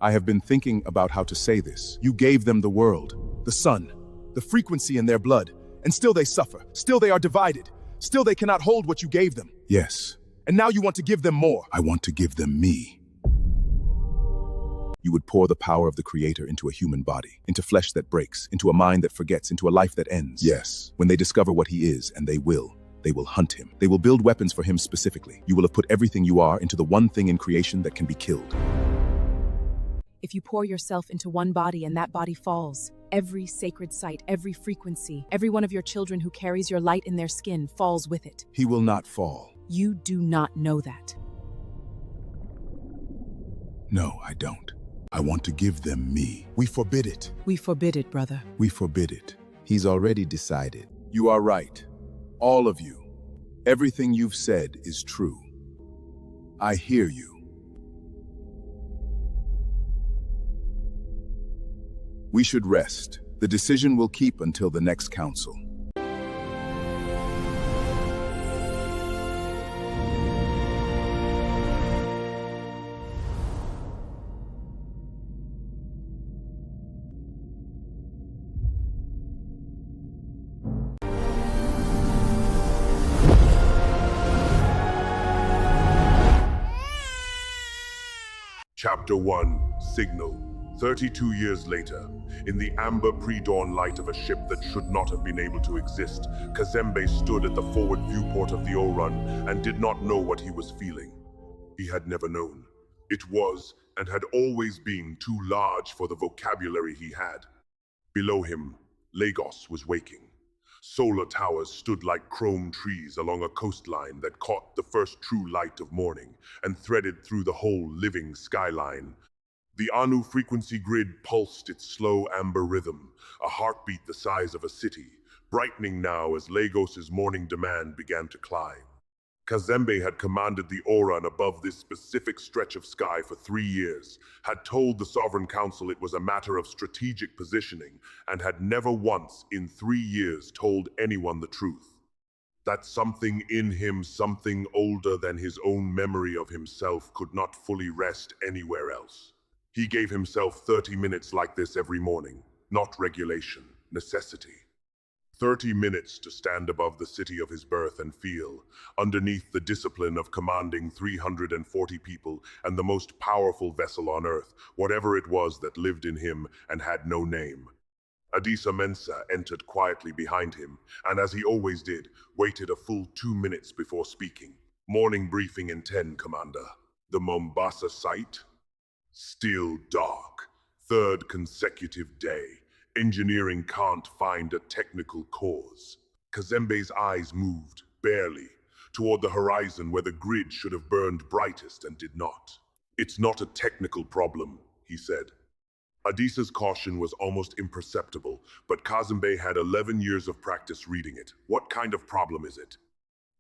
I have been thinking about how to say this. You gave them the world, the sun, the frequency in their blood, and still they suffer. Still they are divided. Still they cannot hold what you gave them. Yes. And now you want to give them more. I want to give them me. You would pour the power of the Creator into a human body, into flesh that breaks, into a mind that forgets, into a life that ends. Yes. When they discover what he is, and they will hunt him. They will build weapons for him specifically. You will have put everything you are into the one thing in creation that can be killed. If you pour yourself into one body and that body falls, every sacred site, every frequency, every one of your children who carries your light in their skin falls with it. He will not fall. You do not know that. No, I don't. I want to give them me. We forbid it. We forbid it, brother. We forbid it. He's already decided. You are right. All of you. Everything you've said is true. I hear you. We should rest. The decision will keep until the next council. Chapter 1, Signal. 32 years later, in the amber pre-dawn light of a ship that should not have been able to exist, Kazembe stood at the forward viewport of the ORUN and did not know what he was feeling. He had never known. It was, and had always been, too large for the vocabulary he had. Below him, Lagos was waking. Solar towers stood like chrome trees along a coastline that caught the first true light of morning and threaded through the whole living skyline. The Anu frequency grid pulsed its slow amber rhythm, a heartbeat the size of a city, brightening now as Lagos's morning demand began to climb. Kazembe had commanded the ORUN above this specific stretch of sky for 3 years, had told the Sovereign Council it was a matter of strategic positioning, and had never once in 3 years told anyone the truth. That something in him, something older than his own memory of himself, could not fully rest anywhere else. He gave himself 30 minutes like this every morning, not regulation, necessity. 30 minutes to stand above the city of his birth and feel, underneath the discipline of commanding 340 people and the most powerful vessel on earth, whatever it was that lived in him and had no name. Adisa Mensah entered quietly behind him, and as he always did, waited a full 2 minutes before speaking. Morning briefing in 10, Commander. The Mombasa site? Still dark. Third consecutive day. Engineering can't find a technical cause. Kazembe's eyes moved, barely, toward the horizon where the grid should have burned brightest and did not. It's not a technical problem, he said. Adisa's caution was almost imperceptible, but Kazembe had 11 years of practice reading it. What kind of problem is it?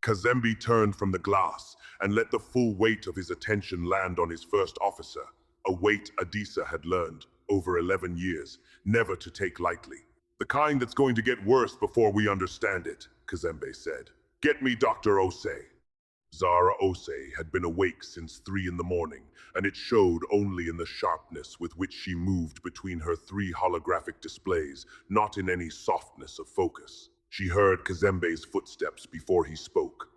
Kazembe turned from the glass and let the full weight of his attention land on his first officer, a weight Adisa had learned, over 11 years, never to take lightly. The kind that's going to get worse before we understand it, Kazembe said. Get me Dr. Osei. Zara Osei had been awake since 3 in the morning, and it showed only in the sharpness with which she moved between her 3 holographic displays, not in any softness of focus. She heard Kazembe's footsteps before he spoke.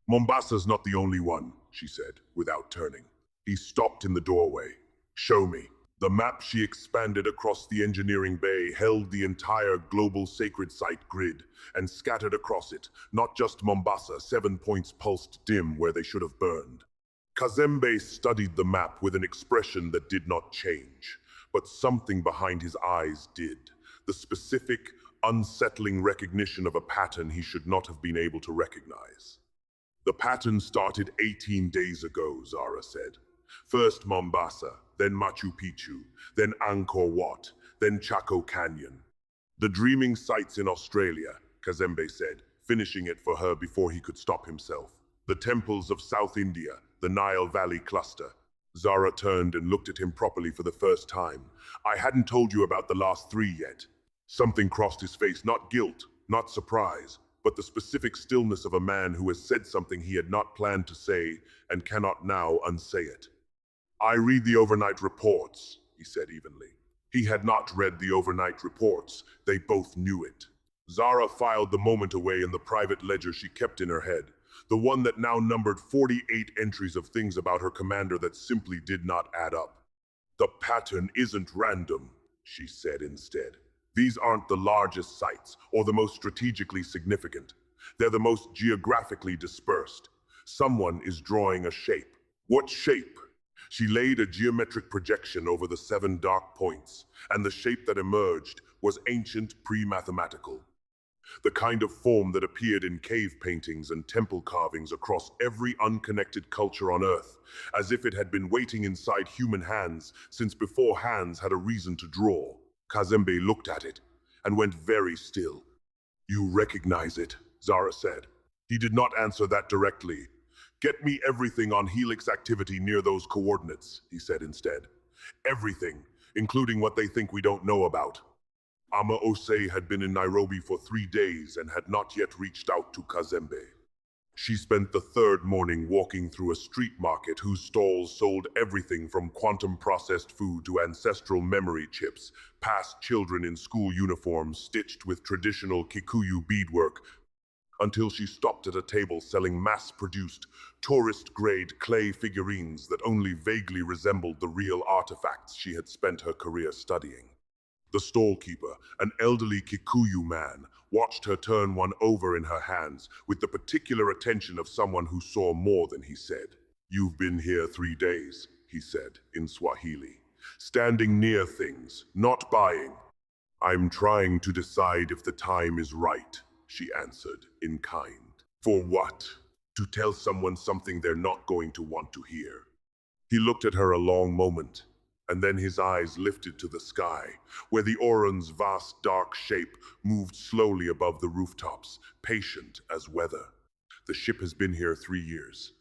Mombasa's not the only one, she said, without turning. He stopped in the doorway. Show me. The map she expanded across the engineering bay held the entire global sacred site grid, and scattered across it, not just Mombasa, 7 points pulsed dim where they should have burned. Kazembe studied the map with an expression that did not change, but something behind his eyes did. The specific, unsettling recognition of a pattern he should not have been able to recognize. The pattern started 18 days ago, Zara said. First Mombasa, then Machu Picchu, then Angkor Wat, then Chaco Canyon. The dreaming sites in Australia, Kazembe said, finishing it for her before he could stop himself. The temples of South India, the Nile Valley cluster. Zara turned and looked at him properly for the first time. I hadn't told you about the last 3 yet. Something crossed his face, not guilt, not surprise, but the specific stillness of a man who has said something he had not planned to say and cannot now unsay it. I read the overnight reports, he said evenly. He had not read the overnight reports. They both knew it. Zara filed the moment away in the private ledger she kept in her head, the one that now numbered 48 entries of things about her commander that simply did not add up. The pattern isn't random, she said instead. These aren't the largest sites or the most strategically significant. They're the most geographically dispersed. Someone is drawing a shape. What shape? She laid a geometric projection over the 7 dark points, and the shape that emerged was ancient pre-mathematical. The kind of form that appeared in cave paintings and temple carvings across every unconnected culture on Earth, as if it had been waiting inside human hands since before hands had a reason to draw. Kazembe looked at it and went very still. "You recognize it," Zara said. He did not answer that directly. "Get me everything on Helix activity near those coordinates," he said instead. "Everything, including what they think we don't know about." Ama Osei had been in Nairobi for 3 days and had not yet reached out to Kazembe. She spent the third morning walking through a street market whose stalls sold everything from quantum-processed food to ancestral memory chips, past children in school uniforms stitched with traditional Kikuyu beadwork, until she stopped at a table selling mass-produced, tourist-grade clay figurines that only vaguely resembled the real artifacts she had spent her career studying. The stall-keeper, an elderly Kikuyu man, watched her turn one over in her hands with the particular attention of someone who saw more than he said. "You've been here 3 days," he said in Swahili. "Standing near things, not buying." "I'm trying to decide if the time is right," she answered in kind. "For what? To tell someone something they're not going to want to hear." He looked at her a long moment, and then his eyes lifted to the sky, where the ORUN's vast dark shape moved slowly above the rooftops, patient as weather. "The ship has been here 3 years,"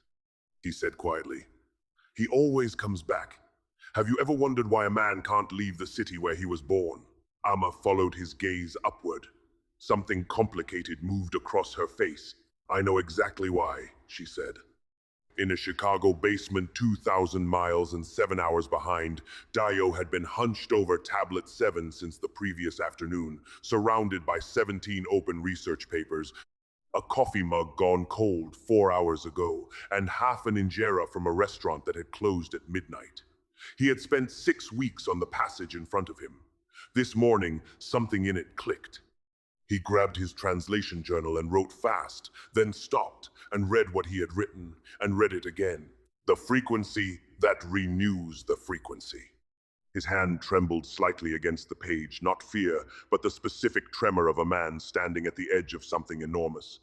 he said quietly. "He always comes back. Have you ever wondered why a man can't leave the city where he was born?" Amma followed his gaze upward. Something complicated moved across her face. "I know exactly why," she said. In a Chicago basement 2,000 miles and 7 hours behind, Dio had been hunched over Tablet 7 since the previous afternoon, surrounded by 17 open research papers, a coffee mug gone cold 4 hours ago, and half an injera from a restaurant that had closed at midnight. He had spent 6 weeks on the passage in front of him. This morning, something in it clicked. He grabbed his translation journal and wrote fast, then stopped and read what he had written, and read it again. "The frequency that renews the frequency." His hand trembled slightly against the page, not fear, but the specific tremor of a man standing at the edge of something enormous.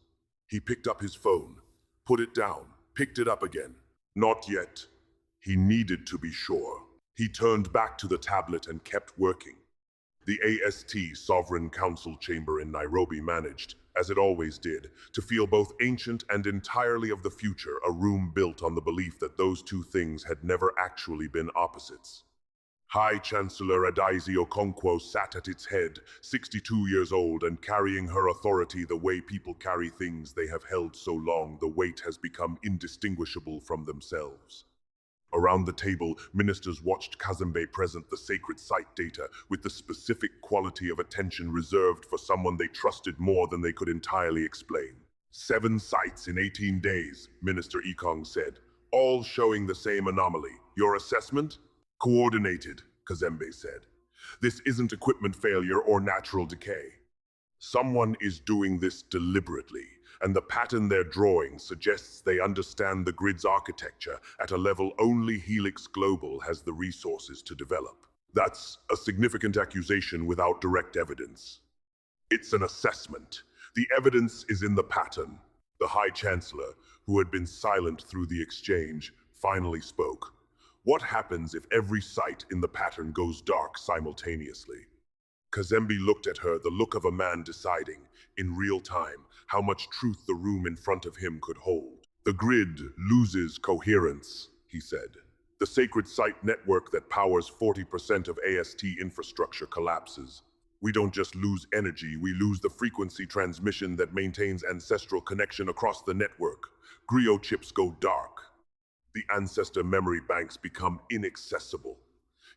He picked up his phone, put it down, picked it up again. Not yet. He needed to be sure. He turned back to the tablet and kept working. The AST Sovereign Council chamber in Nairobi managed, as it always did, to feel both ancient and entirely of the future, a room built on the belief that those two things had never actually been opposites. High Chancellor Adaisi Okonkwo sat at its head, 62 years old, and carrying her authority the way people carry things they have held so long the weight has become indistinguishable from themselves. Around the table, ministers watched Kazembe present the sacred site data with the specific quality of attention reserved for someone they trusted more than they could entirely explain. 7 sites in 18 days, Minister Ekong said, all showing the same anomaly. Your assessment? Coordinated, Kazembe said. This isn't equipment failure or natural decay. Someone is doing this deliberately, and the pattern they're drawing suggests they understand the grid's architecture at a level only Helix Global has the resources to develop. That's a significant accusation without direct evidence. It's an assessment. The evidence is in the pattern. The High Chancellor, who had been silent through the exchange, finally spoke. What happens if every site in the pattern goes dark simultaneously? Kazembe looked at her, the look of a man deciding, in real time, how much truth the room in front of him could hold. The grid loses coherence, he said. The sacred site network that powers 40% of AST infrastructure collapses. We don't just lose energy, we lose the frequency transmission that maintains ancestral connection across the network. Griot chips go dark. The ancestor memory banks become inaccessible.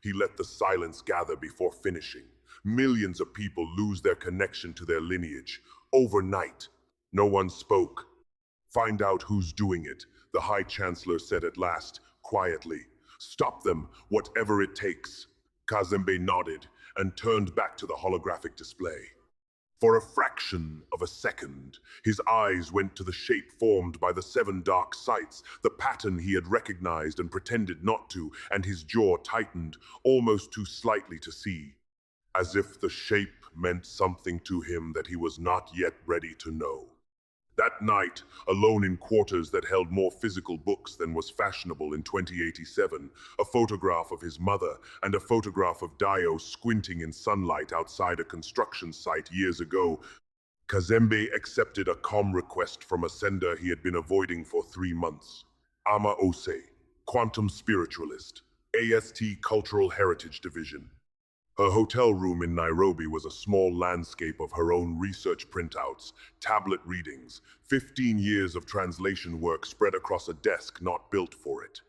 He let the silence gather before finishing. Millions of people lose their connection to their lineage. Overnight, no one spoke. Find out who's doing it, the High Chancellor said at last, quietly. Stop them, whatever it takes. Kazembe nodded and turned back to the holographic display. For a fraction of a second, his eyes went to the shape formed by the 7 dark sights, the pattern he had recognized and pretended not to, and his jaw tightened, almost too slightly to see, as if the shape meant something to him that he was not yet ready to know. That night, alone in quarters that held more physical books than was fashionable in 2087, a photograph of his mother and a photograph of Dio squinting in sunlight outside a construction site years ago, Kazembe accepted a calm request from a sender he had been avoiding for 3 months. Ama Ose, quantum spiritualist, AST Cultural Heritage Division. Her hotel room in Nairobi was a small landscape of her own research printouts, tablet readings, 15 years of translation work spread across a desk not built for it.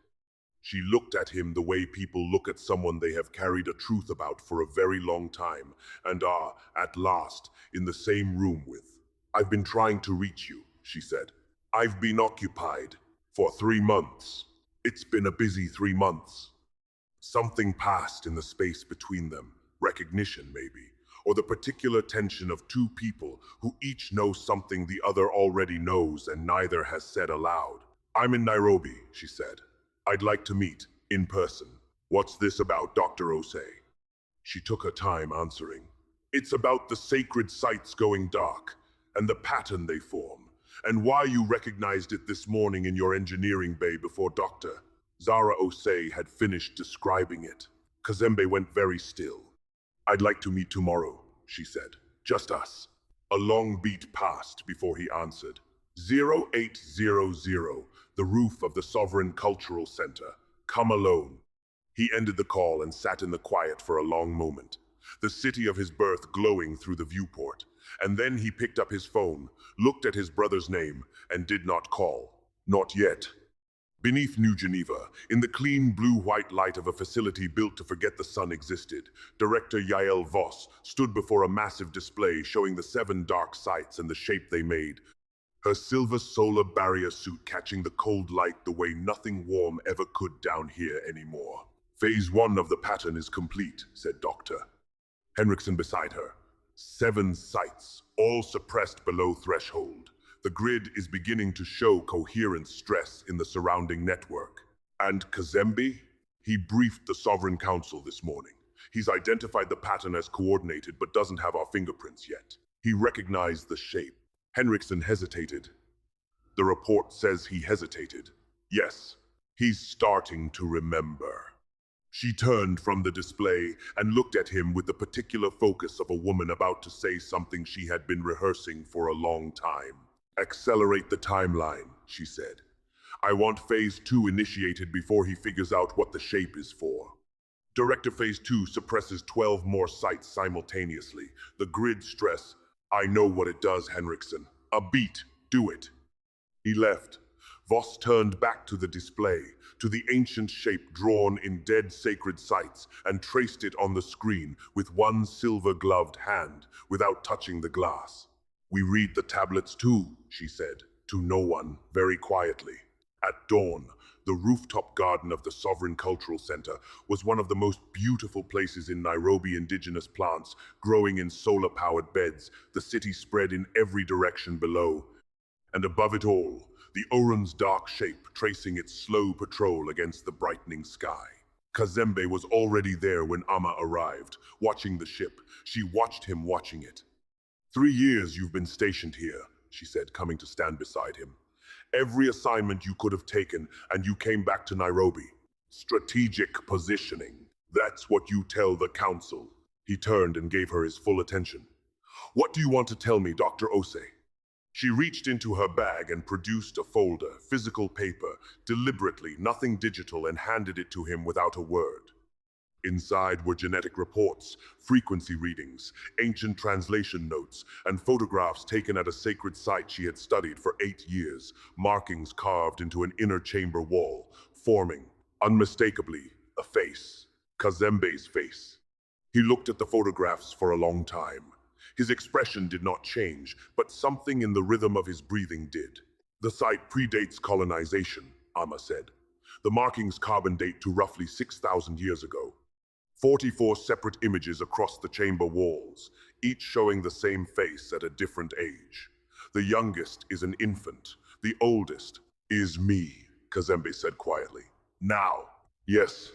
She looked at him the way people look at someone they have carried a truth about for a very long time and are, at last, in the same room with. I've been trying to reach you, she said. I've been occupied for 3 months. It's been a busy 3 months. Something passed in the space between them. Recognition, maybe, or the particular tension of 2 people who each know something the other already knows and neither has said aloud. I'm in Nairobi, she said. I'd like to meet, in person. What's this about, Dr. Ose? She took her time answering. It's about the sacred sites going dark, and the pattern they form, and why you recognized it this morning in your engineering bay before Dr. Zara Ose had finished describing it. Kazembe went very still. I'd like to meet tomorrow, she said. Just us. A long beat passed before he answered. 0800, the roof of the Sovereign Cultural Center. Come alone. He ended the call and sat in the quiet for a long moment, the city of his birth glowing through the viewport. And then he picked up his phone, looked at his brother's name, and did not call. Not yet. Beneath New Geneva, in the clean blue-white light of a facility built to forget the sun existed, Director Yael Voss stood before a massive display showing the 7 dark sites and the shape they made, her silver solar barrier suit catching the cold light the way nothing warm ever could down here anymore. Phase 1 of the pattern is complete, said Dr. Henriksen beside her. 7 sites, all suppressed below threshold. The grid is beginning to show coherent stress in the surrounding network. And Kazembe? He briefed the Sovereign Council this morning. He's identified the pattern as coordinated but doesn't have our fingerprints yet. He recognized the shape. Henriksen hesitated. The report says he hesitated. Yes, he's starting to remember. She turned from the display and looked at him with the particular focus of a woman about to say something she had been rehearsing for a long time. Accelerate the timeline, she said. I want Phase 2 initiated before he figures out what the shape is for. Director Phase 2 suppresses 12 more sites simultaneously. The grid stress. I know what it does, Henriksen. A beat. Do it. He left. Voss turned back to the display, to the ancient shape drawn in dead sacred sites, and traced it on the screen with one silver-gloved hand, without touching the glass. We read the tablets too, she said, to no one, very quietly. At dawn, the rooftop garden of the Sovereign Cultural Center was one of the most beautiful places in Nairobi. Indigenous plants growing in solar-powered beds, the city spread in every direction below. And above it all, the ORUN's dark shape tracing its slow patrol against the brightening sky. Kazembe was already there when Ama arrived, watching the ship. She watched him watching it. 3 years you've been stationed here, she said, coming to stand beside him. Every assignment you could have taken, and you came back to Nairobi. Strategic positioning. That's what you tell the council. He turned and gave her his full attention. What do you want to tell me, Dr. Ose? She reached into her bag and produced a folder, physical paper, deliberately, nothing digital, and handed it to him without a word. Inside were genetic reports, frequency readings, ancient translation notes, and photographs taken at a sacred site she had studied for 8 years, markings carved into an inner chamber wall, forming, unmistakably, a face. Kazembe's face. He looked at the photographs for a long time. His expression did not change, but something in the rhythm of his breathing did. The site predates colonization, Amma said. The markings carbon date to roughly 6,000 years ago. 44 separate images across the chamber walls, each showing the same face at a different age. The youngest is an infant. The oldest is me, Kazembe said quietly. Now. Yes.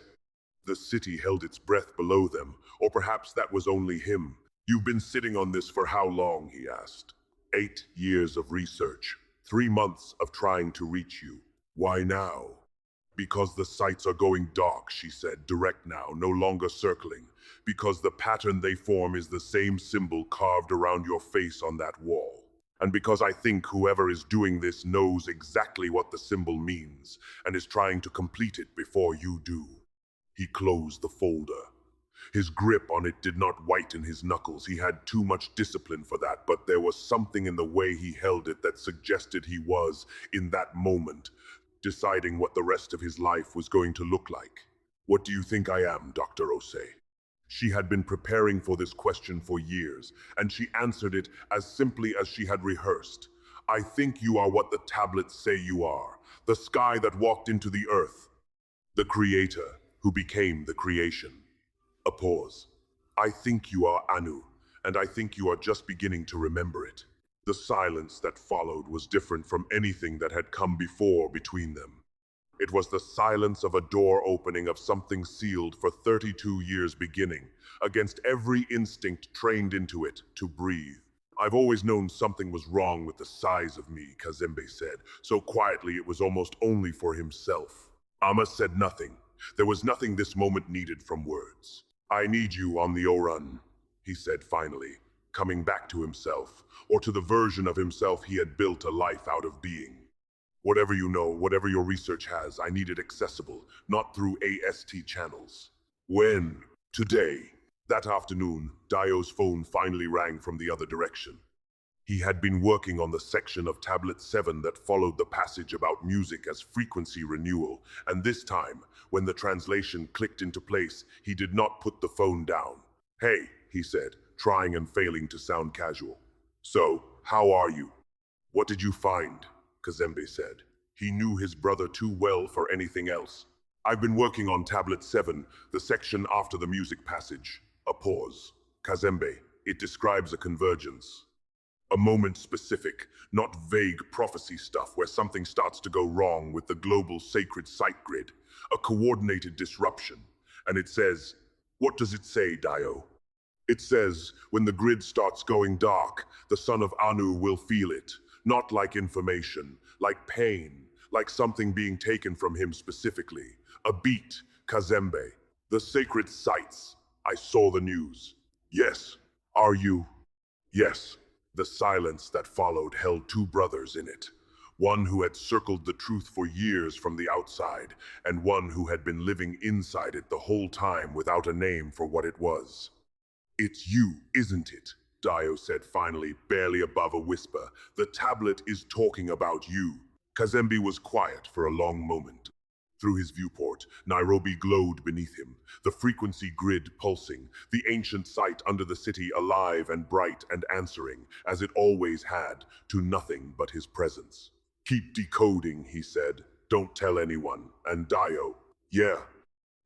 The city held its breath below them, or perhaps that was only him. You've been sitting on this for how long, he asked. 8 years of research. 3 months of trying to reach you. Why now? Because the sites are going dark, she said, direct now, no longer circling. Because the pattern they form is the same symbol carved around your face on that wall. And because I think whoever is doing this knows exactly what the symbol means, and is trying to complete it before you do. He closed the folder. His grip on it did not whiten his knuckles. He had too much discipline for that, but there was something in the way he held it that suggested he was, in that moment, deciding what the rest of his life was going to look like. What do you think I am, Dr. Osei? She had been preparing for this question for years, and she answered it as simply as she had rehearsed. I think you are what the tablets say you are, the sky that walked into the earth, the creator who became the creation. A pause. I think you are Anu, and I think you are just beginning to remember it. The silence that followed was different from anything that had come before between them. It was the silence of a door opening of something sealed for 32 years beginning, against every instinct trained into it to breathe. I've always known something was wrong with the size of me, Kazembe said, so quietly it was almost only for himself. Amma said nothing. There was nothing this moment needed from words. I need you on the ORUN, he said finally, coming back to himself, or to the version of himself he had built a life out of being. Whatever you know, whatever your research has, I need it accessible, not through AST channels. When? Today. That afternoon, Dio's phone finally rang from the other direction. He had been working on the section of Tablet 7 that followed the passage about music as frequency renewal, and this time, when the translation clicked into place, he did not put the phone down. Hey, he said, trying and failing to sound casual. So, how are you? What did you find? Kazembe said. He knew his brother too well for anything else. I've been working on Tablet 7, the section after the music passage. A pause. Kazembe, it describes a convergence. A moment specific, not vague prophecy stuff where something starts to go wrong with the global sacred site grid. A coordinated disruption. And it says, what does it say, Dio? It says, when the grid starts going dark, the son of Anu will feel it. Not like information, like pain, like something being taken from him specifically. A beat, Kazembe. The sacred sites. I saw the news. Yes. Are you? Yes. The silence that followed held two brothers in it. One who had circled the truth for years from the outside, and one who had been living inside it the whole time without a name for what it was. It's you, isn't it? Dio said finally, barely above a whisper. The tablet is talking about you. Kazembe was quiet for a long moment. Through his viewport, Nairobi glowed beneath him, the frequency grid pulsing, the ancient site under the city alive and bright and answering, as it always had, to nothing but his presence. Keep decoding, he said. Don't tell anyone. And Dio, yeah.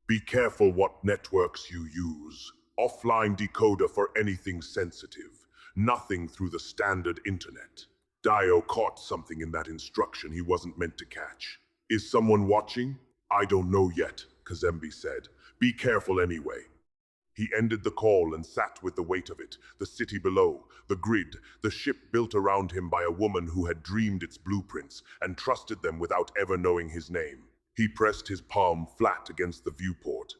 Be careful what networks you use. Offline decoder for anything sensitive. Nothing through the standard internet. Dio caught something in that instruction he wasn't meant to catch. Is someone watching? I don't know yet, Kazembe said. Be careful anyway. He ended the call and sat with the weight of it, the city below, the grid, the ship built around him by a woman who had dreamed its blueprints and trusted them without ever knowing his name. He pressed his palm flat against the viewport.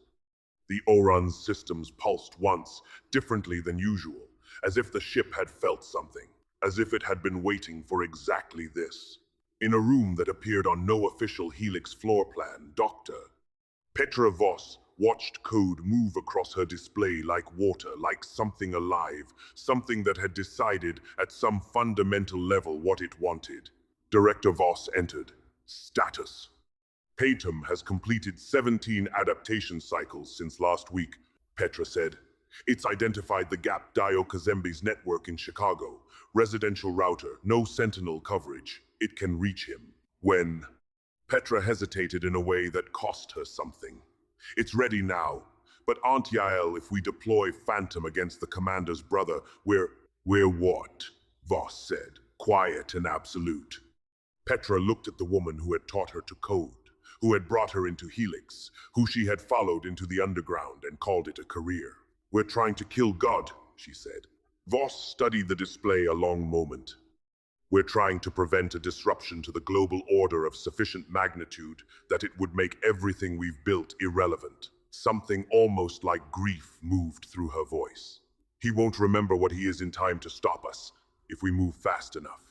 The ORUN's systems pulsed once, differently than usual, as if the ship had felt something, as if it had been waiting for exactly this. In a room that appeared on no official Helix floor plan, Dr. Petra Voss watched code move across her display like water, like something alive, something that had decided at some fundamental level what it wanted. Director Voss entered. Status. Patum has completed 17 adaptation cycles since last week, Petra said. It's identified the gap Kazembe's network in Chicago. Residential router, no sentinel coverage. It can reach him. When? Petra hesitated in a way that cost her something. It's ready now. But Aunt Yael, if we deploy Phantom against the commander's brother, we're what? Voss said, quiet and absolute. Petra looked at the woman who had taught her to code, who had brought her into Helix, who she had followed into the underground and called it a career. We're trying to kill God, she said. Voss studied the display a long moment. We're trying to prevent a disruption to the global order of sufficient magnitude that it would make everything we've built irrelevant. Something almost like grief moved through her voice. He won't remember what he is in time to stop us, if we move fast enough.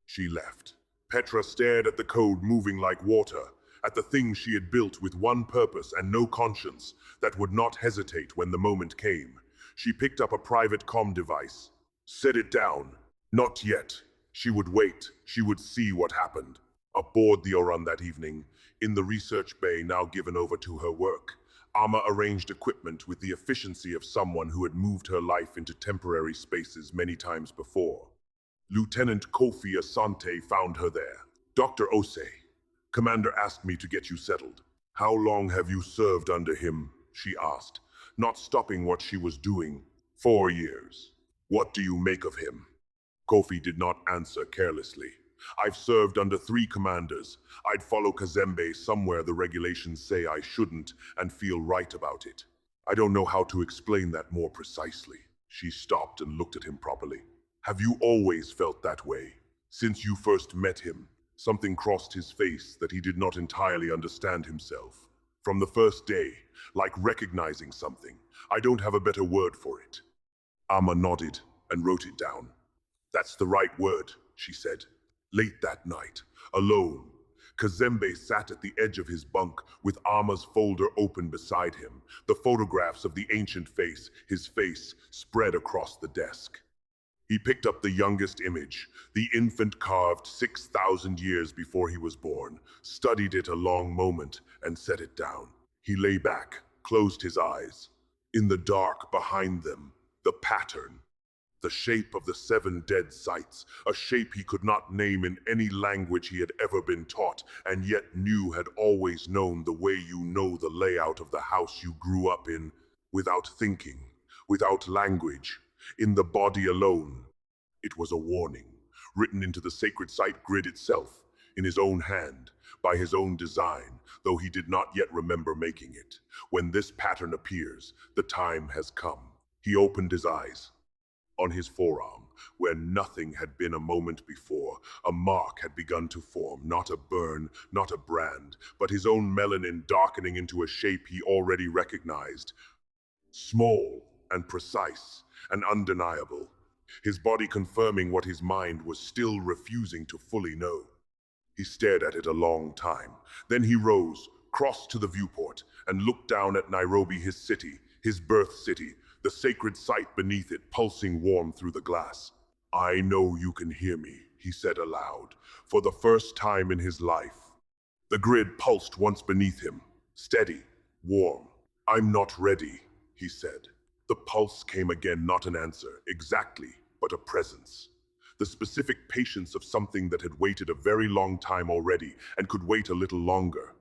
She left. Petra stared at the code moving like water, at the thing she had built with one purpose and no conscience, that would not hesitate when the moment came. She picked up a private comm device. Set it down. Not yet. She would wait. She would see what happened. Aboard the ORUN that evening, in the research bay now given over to her work, Amma arranged equipment with the efficiency of someone who had moved her life into temporary spaces many times before. Lieutenant Kofi Asante found her there. Dr. Osei, Commander asked me to get you settled. How long have you served under him? She asked, not stopping what she was doing. 4 years. What do you make of him? Kofi did not answer carelessly. I've served under 3 commanders. I'd follow Kazembe somewhere the regulations say I shouldn't and feel right about it. I don't know how to explain that more precisely. She stopped and looked at him properly. Have you always felt that way? Since you first met him, something crossed his face that he did not entirely understand himself. From the first day, like recognizing something. I don't have a better word for it. Amma nodded and wrote it down. That's the right word, she said. Late that night, alone, Kazembe sat at the edge of his bunk with Amma's folder open beside him, the photographs of the ancient face, his face, spread across the desk. He picked up the youngest image, the infant carved 6,000 years before he was born, studied it a long moment, and set it down. He lay back, closed his eyes. In the dark behind them, the pattern. The shape of the 7 dead sites, a shape he could not name in any language he had ever been taught, and yet knew had always known the way you know the layout of the house you grew up in, without thinking, without language, in the body alone. It was a warning, written into the sacred site grid itself, in his own hand, by his own design, though he did not yet remember making it. When this pattern appears, the time has come. He opened his eyes. On his forearm, where nothing had been a moment before, a mark had begun to form, not a burn, not a brand, but his own melanin darkening into a shape he already recognized. Small and precise and undeniable, his body confirming what his mind was still refusing to fully know. He stared at it a long time. Then he rose, crossed to the viewport, and looked down at Nairobi, his city, his birth city, the sacred site beneath it pulsing warm through the glass. I know you can hear me, he said aloud, for the first time in his life. The grid pulsed once beneath him, steady, warm. I'm not ready, he said. The pulse came again, not an answer, exactly, but a presence. The specific patience of something that had waited a very long time already and could wait a little longer.